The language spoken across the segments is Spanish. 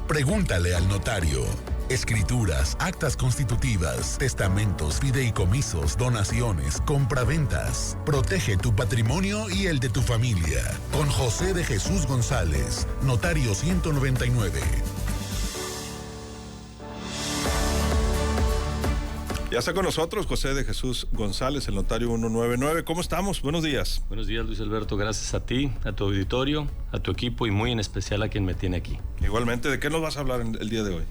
Pregúntale al notario. Escrituras, actas constitutivas, testamentos, fideicomisos, donaciones, compraventas. Protege tu patrimonio y el de tu familia. Con José de Jesús González, Notario 199. Ya está con nosotros José de Jesús González, el Notario 199. ¿Cómo estamos? Buenos días. Buenos días, Luis Alberto. Gracias a ti, a tu auditorio, a tu equipo y muy en especial a quien me tiene aquí. Igualmente, ¿de qué nos vas a hablar el día de hoy?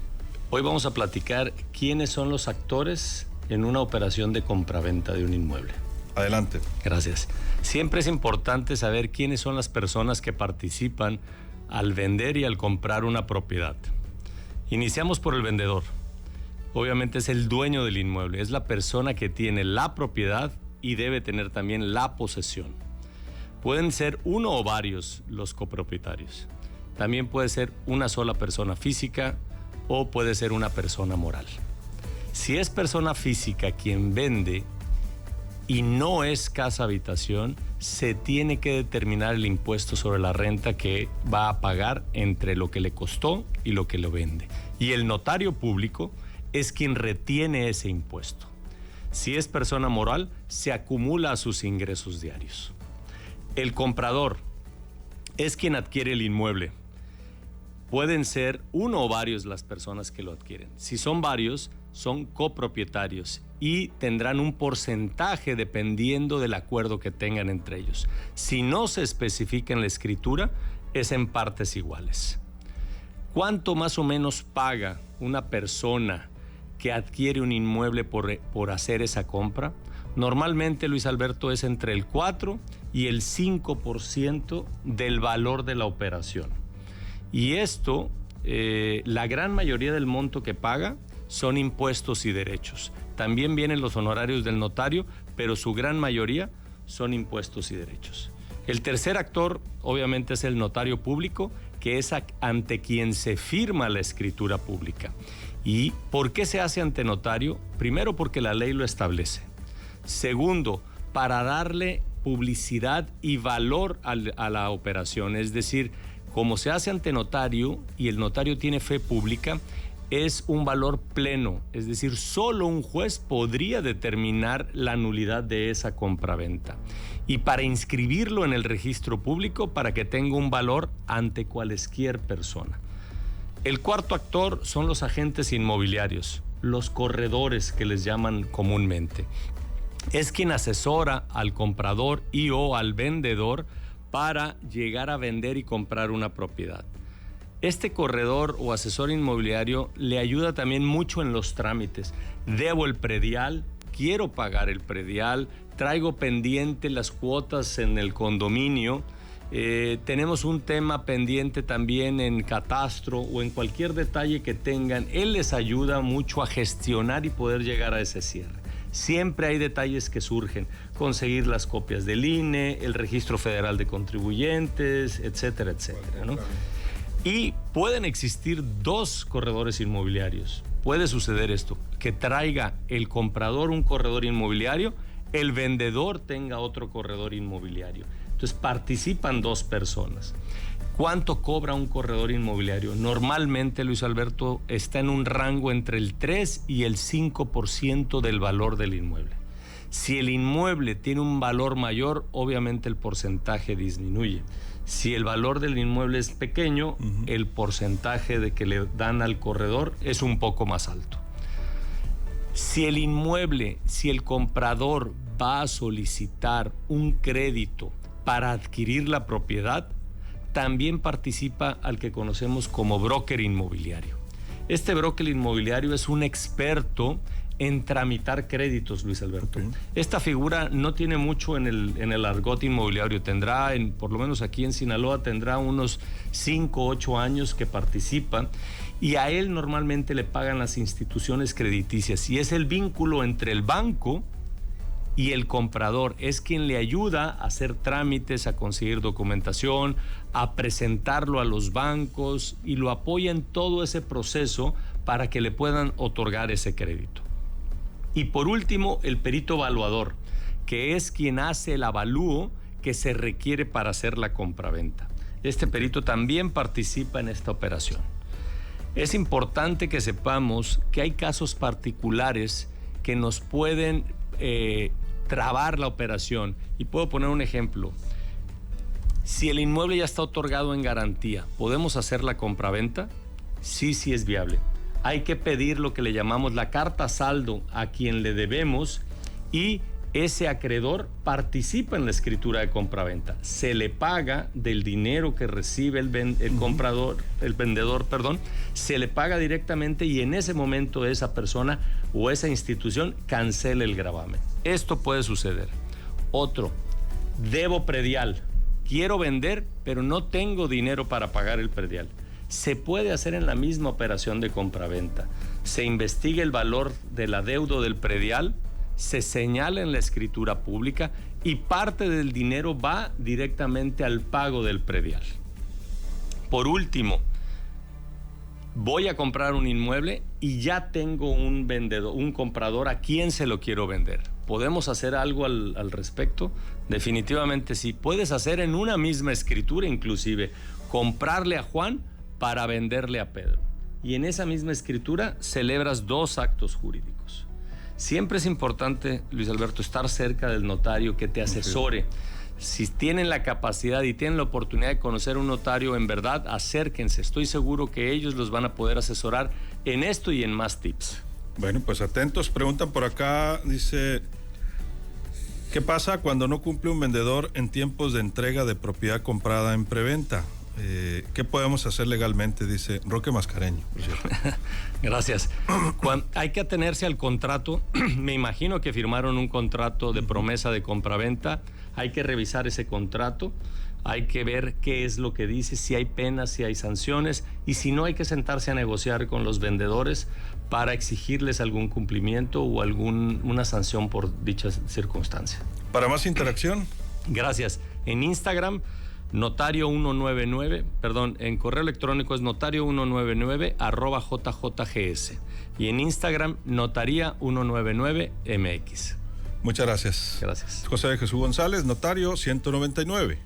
Hoy vamos a platicar quiénes son los actores en una operación de compraventa de un inmueble. Adelante. Gracias. Siempre es importante saber quiénes son las personas que participan al vender y al comprar una propiedad. Iniciamos por el vendedor. Obviamente es el dueño del inmueble, es la persona que tiene la propiedad y debe tener también la posesión. Pueden ser uno o varios los copropietarios. También puede ser una sola persona física o puede ser una persona moral. Si es persona física quien vende y no es casa habitación, se tiene que determinar el impuesto sobre la renta que va a pagar entre lo que le costó y lo que lo vende. Y el notario público es quien retiene ese impuesto. Si es persona moral, se acumula a sus ingresos diarios. El comprador es quien adquiere el inmueble. Pueden ser uno o varios las personas que lo adquieren. Si son varios, son copropietarios y tendrán un porcentaje dependiendo del acuerdo que tengan entre ellos. Si no se especifica en la escritura, es en partes iguales. ¿Cuánto más o menos paga una persona que adquiere un inmueble por hacer esa compra? Normalmente, Luis Alberto, es entre el 4 y el 5% del valor de la operación. Y esto, la gran mayoría del monto que paga son impuestos y derechos. También vienen los honorarios del notario, pero su gran mayoría son impuestos y derechos. El tercer actor, obviamente, es el notario público, que es ante quien se firma la escritura pública. ¿Y por qué se hace ante notario? Primero, porque la ley lo establece. Segundo, para darle publicidad y valor a la operación. Es decir, como se hace ante notario y el notario tiene fe pública, es un valor pleno. Es decir, solo un juez podría determinar la nulidad de esa compraventa. Y para inscribirlo en el registro público, para que tenga un valor ante cualesquier persona. El cuarto actor son los agentes inmobiliarios, los corredores que les llaman comúnmente. Es quien asesora al comprador y o al vendedor para llegar a vender y comprar una propiedad. Este corredor o asesor inmobiliario le ayuda también mucho en los trámites. Debo el predial, quiero pagar el predial, traigo pendiente las cuotas en el condominio. Tenemos un tema pendiente también en catastro o en cualquier detalle que tengan. Él les ayuda mucho a gestionar y poder llegar a ese cierre. Siempre hay detalles que surgen, conseguir las copias del INE, el Registro Federal de Contribuyentes, etcétera, etcétera, ¿no? Y pueden existir dos corredores inmobiliarios. Puede suceder esto, que traiga el comprador un corredor inmobiliario, el vendedor tenga otro corredor inmobiliario. Entonces participan dos personas. ¿Cuánto cobra un corredor inmobiliario? Normalmente, Luis Alberto, está en un rango entre el 3 y el 5% del valor del inmueble. Si el inmueble tiene un valor mayor, obviamente el porcentaje disminuye. Si el valor del inmueble es pequeño, el porcentaje de que le dan al corredor es un poco más alto. Si el comprador va a solicitar un crédito para adquirir la propiedad, también participa al que conocemos como broker inmobiliario. Este broker inmobiliario es un experto en tramitar créditos, Luis Alberto. Okay. Esta figura no tiene mucho en el argot inmobiliario. Tendrá, por lo menos aquí en Sinaloa, tendrá unos 5 o 8 años que participa, y a él normalmente le pagan las instituciones crediticias, y es el vínculo entre el banco y el comprador. Es quien le ayuda a hacer trámites, a conseguir documentación, a presentarlo a los bancos, y lo apoya en todo ese proceso para que le puedan otorgar ese crédito. Y por último, el perito evaluador, que es quien hace el avalúo que se requiere para hacer la compraventa. Este perito también participa en esta operación. Es importante que sepamos que hay casos particulares que nos pueden trabar la operación. Y puedo poner un ejemplo. Si el inmueble ya está otorgado en garantía, ¿podemos hacer la compraventa? Sí es viable. Hay que pedir lo que le llamamos la carta saldo a quien le debemos y ese acreedor participa en la escritura de compraventa. Se le paga del dinero que recibe el vendedor, se le paga directamente y en ese momento esa persona o esa institución cancela el gravamen. Esto puede suceder. Otro, debo predial. Quiero vender, pero no tengo dinero para pagar el predial. Se puede hacer en la misma operación de compraventa. Se investiga el valor del adeudo del predial, se señala en la escritura pública y parte del dinero va directamente al pago del predial. Por último, voy a comprar un inmueble y ya tengo un vendedor, un comprador a quien se lo quiero vender. ¿Podemos hacer algo al respecto? Definitivamente sí. Puedes hacer en una misma escritura, inclusive, comprarle a Juan para venderle a Pedro. Y en esa misma escritura celebras 2 actos jurídicos. Siempre es importante, Luis Alberto, estar cerca del notario que te asesore. Si tienen la capacidad y tienen la oportunidad de conocer un notario, en verdad, acérquense. Estoy seguro que ellos los van a poder asesorar en esto y en más tips. Bueno, pues atentos. Preguntan por acá, dice, ¿qué pasa cuando no cumple un vendedor en tiempos de entrega de propiedad comprada en preventa? ¿Qué podemos hacer legalmente? Dice Roque Mascareño, por cierto. Gracias. Hay que atenerse al contrato. Me imagino que firmaron un contrato de promesa de compraventa. Hay que revisar ese contrato. Hay que ver qué es lo que dice, si hay penas, si hay sanciones, y si no, hay que sentarse a negociar con los vendedores para exigirles algún cumplimiento o una sanción por dicha circunstancia. Para más interacción. Gracias. En Instagram, notario199, en correo electrónico es notario199@jjgs y en Instagram notaría199mx. Muchas gracias. Gracias. José de Jesús González, notario 199.